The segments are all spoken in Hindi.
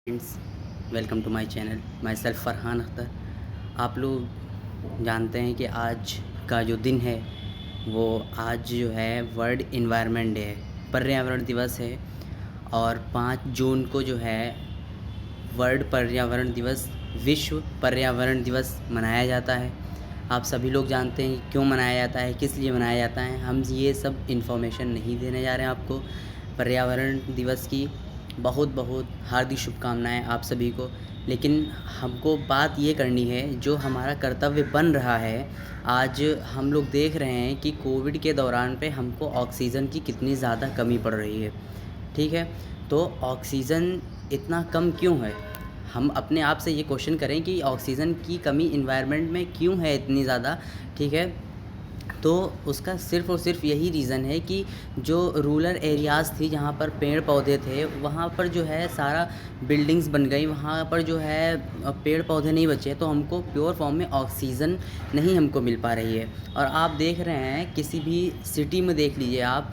Friends, welcome to my channel. Myself Farhan Akhtar. आप लोग जानते हैं कि आज का जो दिन है वो आज जो है वर्ल्ड इन्वायरमेंट डे है, पर्यावरण दिवस है। और 5 जून को जो है वर्ल्ड पर्यावरण दिवस, विश्व पर्यावरण दिवस मनाया जाता है। आप सभी लोग जानते हैं कि क्यों मनाया जाता है, किस लिए मनाया जाता है। हम ये सब इन्फॉर्मेशन नहीं देने जा रहे हैं आपको। पर्यावरण दिवस की बहुत बहुत हार्दिक शुभकामनाएं आप सभी को। लेकिन हमको बात ये करनी है, जो हमारा कर्तव्य बन रहा है। आज हम लोग देख रहे हैं कि कोविड के दौरान पे हमको ऑक्सीजन की कितनी ज़्यादा कमी पड़ रही है। ठीक है, तो ऑक्सीजन इतना कम क्यों है? हम अपने आप से ये क्वेश्चन करें कि ऑक्सीजन की कमी इन्वायरमेंट में क्यों है इतनी ज़्यादा। ठीक है, तो उसका सिर्फ़ और सिर्फ यही रीज़न है कि जो रूरल एरियाज़ थी, जहाँ पर पेड़ पौधे थे, वहाँ पर जो है सारा बिल्डिंग्स बन गई, वहाँ पर जो है पेड़ पौधे नहीं बचे, तो हमको प्योर फॉर्म में ऑक्सीजन नहीं हमको मिल पा रही है। और आप देख रहे हैं किसी भी सिटी में देख लीजिए आप,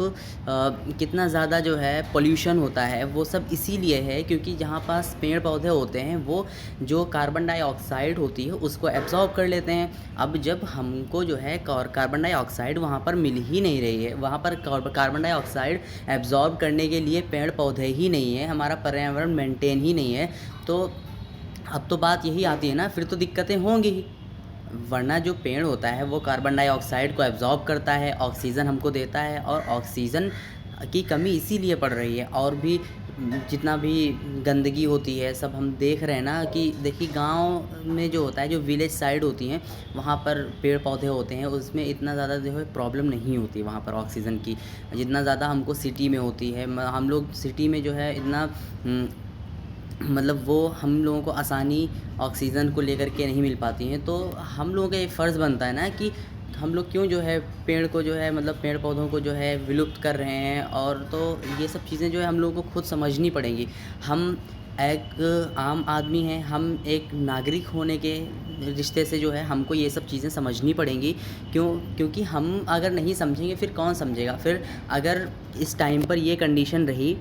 कितना ज़्यादा जो है पोल्यूशन होता है। वो सब इसीलिए है क्योंकि जहाँ पास पेड़ पौधे होते हैं वो जो कार्बन डाइऑक्साइड होती है उसको एब्जॉर्ब कर लेते हैं। अब जब हमको जो है कार्बन डाइऑक्साइड वहाँ पर मिल ही नहीं रही है, वहाँ पर कार्बन डाइऑक्साइड एब्जॉर्ब करने के लिए पेड़ पौधे ही नहीं है, हमारा पर्यावरण मेंटेन ही नहीं है, तो अब तो बात यही आती है ना, फिर तो दिक्कतें होंगी ही। वरना जो पेड़ होता है वो कार्बन डाइऑक्साइड को एब्जॉर्ब करता है, ऑक्सीजन हमको देता है। और ऑक्सीजन की कमी इसीलिए पड़ रही है। और भी जितना भी गंदगी होती है सब हम देख रहे हैं ना, कि देखिए गांव में जो होता है, जो विलेज साइड होती हैं, वहाँ पर पेड़ पौधे होते हैं, उसमें इतना ज़्यादा जो है प्रॉब्लम नहीं होती वहाँ पर ऑक्सीजन की, जितना ज़्यादा हमको सिटी में होती है। हम लोग सिटी में जो है इतना मतलब वो हम लोगों को आसानी ऑक्सीजन को लेकर के नहीं मिल पाती हैं। तो हम लोगों का ये फ़र्ज़ बनता है ना कि हम लोग क्यों जो है पेड़ को जो है मतलब पेड़ पौधों को जो है विलुप्त कर रहे हैं। और तो ये सब चीज़ें जो है हम लोगों को खुद समझनी पड़ेंगी। हम एक आम आदमी हैं, हम एक नागरिक होने के रिश्ते से जो है हमको ये सब चीज़ें समझनी पड़ेंगी। क्योंकि हम अगर नहीं समझेंगे फिर कौन समझेगा। फिर अगर इस टाइम पर ये कंडीशन रही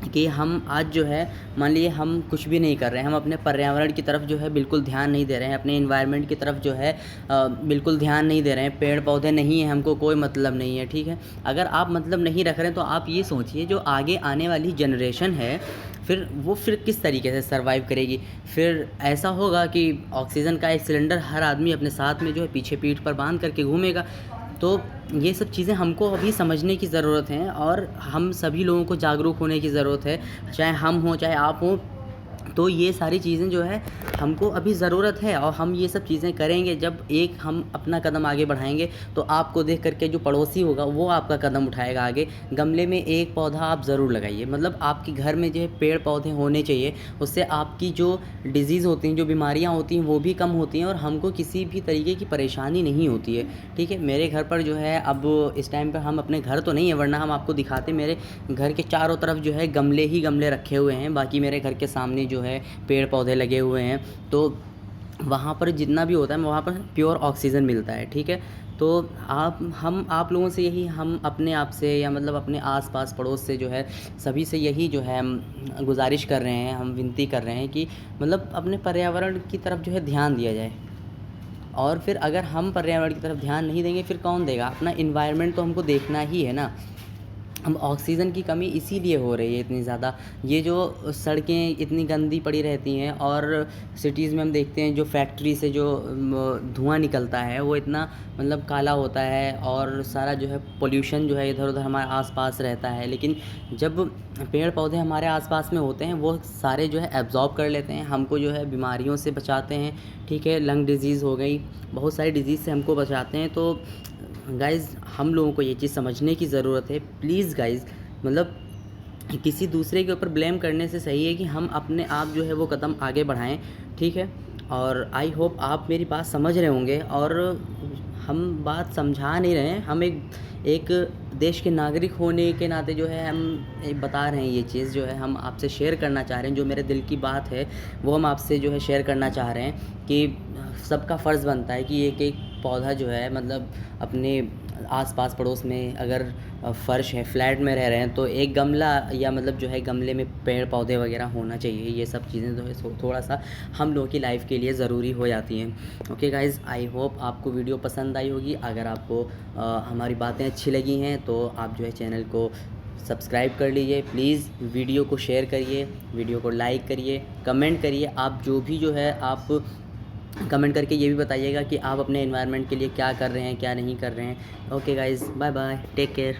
कि हम आज जो है मान लीजिए हम कुछ भी नहीं कर रहे हैं, हम अपने पर्यावरण की तरफ जो है बिल्कुल ध्यान नहीं दे रहे हैं, अपने एनवायरनमेंट की तरफ जो है बिल्कुल ध्यान नहीं दे रहे हैं, पेड़ पौधे नहीं हैं, हमको कोई मतलब नहीं है। ठीक है, अगर आप मतलब नहीं रख रहे हैं तो आप ये सोचिए जो आगे आने वाली जनरेशन है फिर किस तरीके से सर्वाइव करेगी। फिर ऐसा होगा कि ऑक्सीजन का एक सिलेंडर हर आदमी अपने साथ में जो है पीछे पीठ पर बांध करके घूमेगा। तो ये सब चीज़ें हमको अभी समझने की ज़रूरत है और हम सभी लोगों को जागरूक होने की ज़रूरत है, चाहे हम हों चाहे आप हों। तो ये सारी चीज़ें जो है हमको अभी ज़रूरत है, और हम ये सब चीज़ें करेंगे जब एक हम अपना कदम आगे बढ़ाएंगे तो आपको देख करके जो पड़ोसी होगा वो आपका कदम उठाएगा आगे। गमले में एक पौधा आप ज़रूर लगाइए, मतलब आपके घर में जो है पेड़ पौधे होने चाहिए। उससे आपकी जो डिज़ीज़ होती हैं, जो बीमारियां होती हैं वो भी कम होती हैं और हमको किसी भी तरीके की परेशानी नहीं होती है। ठीक है, मेरे घर पर जो है अब इस टाइम पर हम अपने घर तो नहीं है, वरना हम आपको दिखाते। मेरे घर के चारों तरफ जो है गमले ही गमले रखे हुए हैं, बाकी मेरे घर के सामने जो है पेड़ पौधे लगे हुए हैं। तो वहाँ पर जितना भी होता है वहाँ पर प्योर ऑक्सीजन मिलता है। ठीक है, तो आप लोगों से यही, हम अपने आप से या मतलब अपने आस-पास पड़ोस से जो है सभी से यही जो है हम गुज़ारिश कर रहे हैं, हम विनती कर रहे हैं कि मतलब अपने पर्यावरण की तरफ जो है ध्यान दिया जाए। और फिर अगर हम पर्यावरण की तरफ ध्यान नहीं देंगे फिर कौन देगा? अपना एनवायरनमेंट तो हमको देखना ही है ना। हम ऑक्सीजन की कमी इसीलिए हो रही है इतनी ज़्यादा। ये जो सड़कें इतनी गंदी पड़ी रहती हैं और सिटीज़ में हम देखते हैं जो फैक्ट्री से जो धुआं निकलता है वो इतना मतलब काला होता है, और सारा जो है पोल्यूशन जो है इधर उधर हमारे आसपास रहता है। लेकिन जब पेड़ पौधे हमारे आसपास में होते हैं वो सारे जो है एब्जॉर्ब कर लेते हैं, हमको जो है बीमारियों से बचाते हैं। ठीक है, लंग डिजीज़ हो गई, बहुत सारी डिजीज़ से हमको बचाते हैं। तो गाइज़ हम लोगों को ये चीज़ समझने की ज़रूरत है। प्लीज़ गाइज़, मतलब किसी दूसरे के ऊपर ब्लेम करने से सही है कि हम अपने आप जो है वो कदम आगे बढ़ाएं। ठीक है, और आई होप आप मेरी बात समझ रहे होंगे। और हम बात समझा नहीं रहे हैं, हम एक देश के नागरिक होने के नाते जो है हम बता रहे हैं। ये चीज़ जो है हम आपसे शेयर करना चाह रहे हैं, जो मेरे दिल की बात है वो हम आपसे जो है शेयर करना चाह रहे हैं कि सबका फ़र्ज़ बनता है कि एक एक पौधा जो है मतलब अपने आस-पास पड़ोस में अगर फ़र्श है, फ्लैट में रह रहे हैं तो एक गमला या मतलब जो है गमले में पेड़-पौधे वगैरह होना चाहिए। ये सब चीज़ें जो है थोड़ा-सा हम लोगों की लाइफ़ के लिए ज़रूरी हो जाती हैं। ओके गाइज़, आई होप आपको वीडियो पसंद आई होगी। अगर आपको हमारी बातें अच्छी लगी हैं तो आप जो है चैनल को सब्सक्राइब कर लीजिए प्लीज़। वीडियो को शेयर करिए, वीडियो को लाइक करिए, कमेंट करिए। आप जो भी जो है आप कमेंट करके ये भी बताइएगा कि आप अपने एनवायरनमेंट के लिए क्या कर रहे हैं, क्या नहीं कर रहे हैं। Okay guys, bye bye, take care.